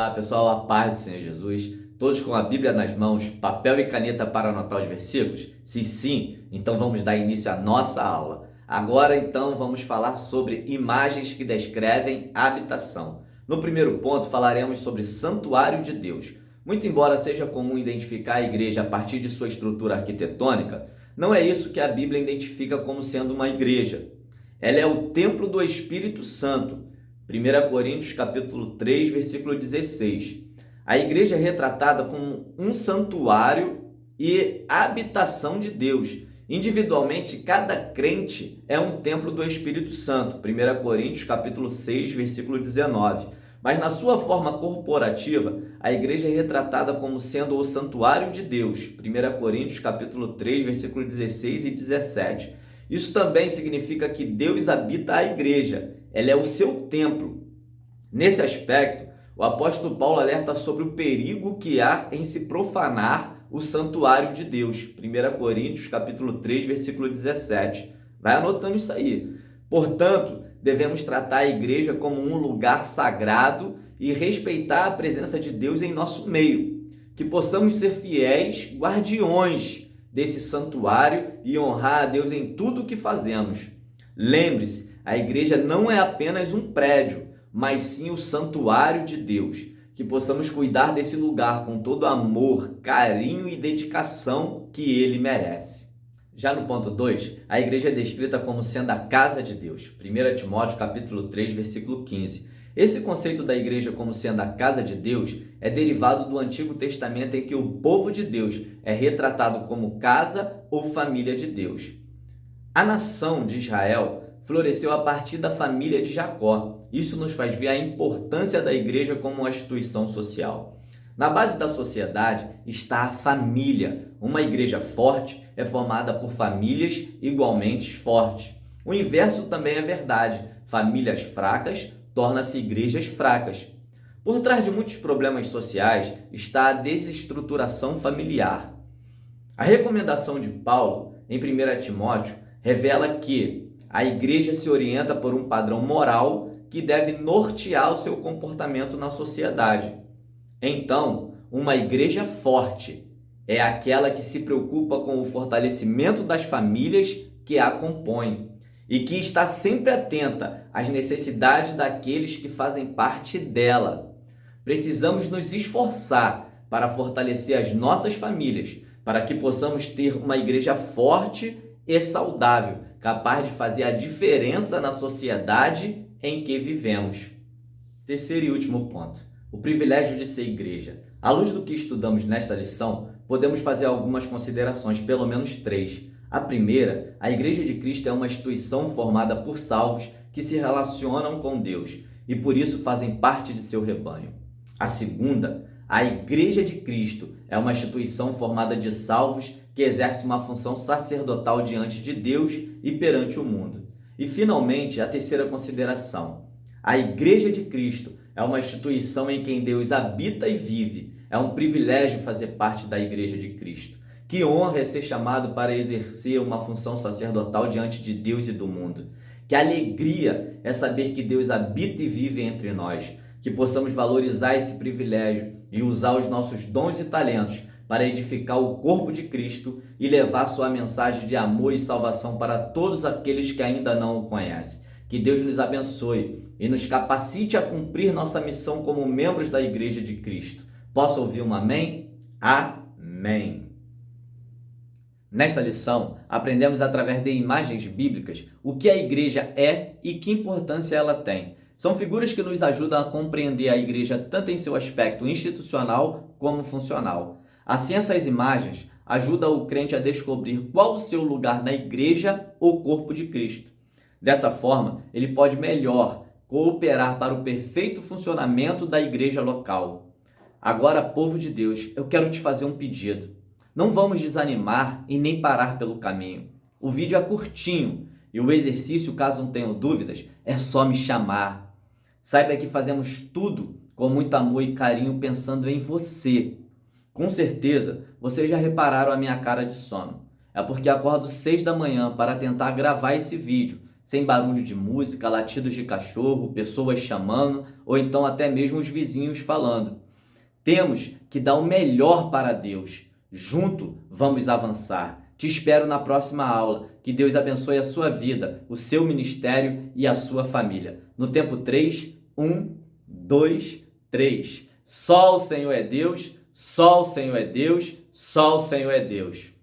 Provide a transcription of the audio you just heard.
Olá pessoal, a paz do Senhor Jesus, todos com a Bíblia nas mãos, papel e caneta para anotar os versículos? Se sim, então vamos dar início à nossa aula. Agora então vamos falar sobre imagens que descrevem a habitação. No primeiro ponto falaremos sobre santuário de Deus. Muito embora seja comum identificar a igreja a partir de sua estrutura arquitetônica, não é isso que a Bíblia identifica como sendo uma igreja. Ela é o templo do Espírito Santo. 1 Coríntios capítulo 3, versículo 16. A igreja é retratada como um santuário e habitação de Deus. Individualmente, cada crente é um templo do Espírito Santo. 1 Coríntios capítulo 6, versículo 19. Mas na sua forma corporativa, a igreja é retratada como sendo o santuário de Deus. 1 Coríntios capítulo 3, versículo 16 e 17. Isso também significa que Deus habita a igreja. Ela é o seu templo. Nesse aspecto, o apóstolo Paulo alerta sobre o perigo que há em se profanar o santuário de Deus. 1 Coríntios, capítulo 3, versículo 17. Vai anotando isso aí. Portanto, devemos tratar a igreja como um lugar sagrado e respeitar a presença de Deus em nosso meio. Que possamos ser fiéis guardiões desse santuário e honrar a Deus em tudo o que fazemos. Lembre-se, a igreja não é apenas um prédio, mas sim o santuário de Deus. Que possamos cuidar desse lugar com todo amor, carinho e dedicação que ele merece. Já no ponto 2, a igreja é descrita como sendo a casa de Deus. 1 Timóteo capítulo 3, versículo 15. Esse conceito da igreja como sendo a casa de Deus é derivado do Antigo Testamento, em que o povo de Deus é retratado como casa ou família de Deus. A nação de Israel floresceu a partir da família de Jacó. Isso nos faz ver a importância da igreja como uma instituição social. Na base da sociedade está a família. Uma igreja forte é formada por famílias igualmente fortes. O inverso também é verdade. Famílias fracas tornam-se igrejas fracas. Por trás de muitos problemas sociais está a desestruturação familiar. A recomendação de Paulo em 1 Timóteo revela que a igreja se orienta por um padrão moral que deve nortear o seu comportamento na sociedade. Então, uma igreja forte é aquela que se preocupa com o fortalecimento das famílias que a compõem e que está sempre atenta às necessidades daqueles que fazem parte dela. Precisamos nos esforçar para fortalecer as nossas famílias, para que possamos ter uma igreja forte e saudável, capaz de fazer a diferença na sociedade em que vivemos. Terceiro e último ponto, o privilégio de ser igreja. À luz do que estudamos nesta lição, podemos fazer algumas considerações, pelo menos 3. A primeira, a Igreja de Cristo é uma instituição formada por salvos que se relacionam com Deus e por isso fazem parte de seu rebanho. A segunda, a Igreja de Cristo é uma instituição formada de salvos que exerce uma função sacerdotal diante de Deus e perante o mundo. E, finalmente, a terceira consideração. A Igreja de Cristo é uma instituição em quem Deus habita e vive. É um privilégio fazer parte da Igreja de Cristo. Que honra é ser chamado para exercer uma função sacerdotal diante de Deus e do mundo. Que alegria é saber que Deus habita e vive entre nós. Que possamos valorizar esse privilégio e usar os nossos dons e talentos para edificar o corpo de Cristo e levar sua mensagem de amor e salvação para todos aqueles que ainda não o conhecem. Que Deus nos abençoe e nos capacite a cumprir nossa missão como membros da Igreja de Cristo. Posso ouvir um amém? Amém. Nesta lição, aprendemos através de imagens bíblicas o que a igreja é e que importância ela tem. São figuras que nos ajudam a compreender a igreja tanto em seu aspecto institucional como funcional. Assim, essas imagens ajudam o crente a descobrir qual o seu lugar na igreja ou corpo de Cristo. Dessa forma, ele pode melhor cooperar para o perfeito funcionamento da igreja local. Agora, povo de Deus, eu quero te fazer um pedido. Não vamos desanimar e nem parar pelo caminho. O vídeo é curtinho e o exercício, caso não tenham dúvidas, é só me chamar. Saiba que fazemos tudo com muito amor e carinho pensando em você. Com certeza, vocês já repararam a minha cara de sono. É porque acordo 6 da manhã para tentar gravar esse vídeo, sem barulho de música, latidos de cachorro, pessoas chamando ou então até mesmo os vizinhos falando. Temos que dar o melhor para Deus. Junto vamos avançar. Te espero na próxima aula. Que Deus abençoe a sua vida, o seu ministério e a sua família. No tempo 3, 1, 2, 3. Só o Senhor é Deus, só o Senhor é Deus, só o Senhor é Deus.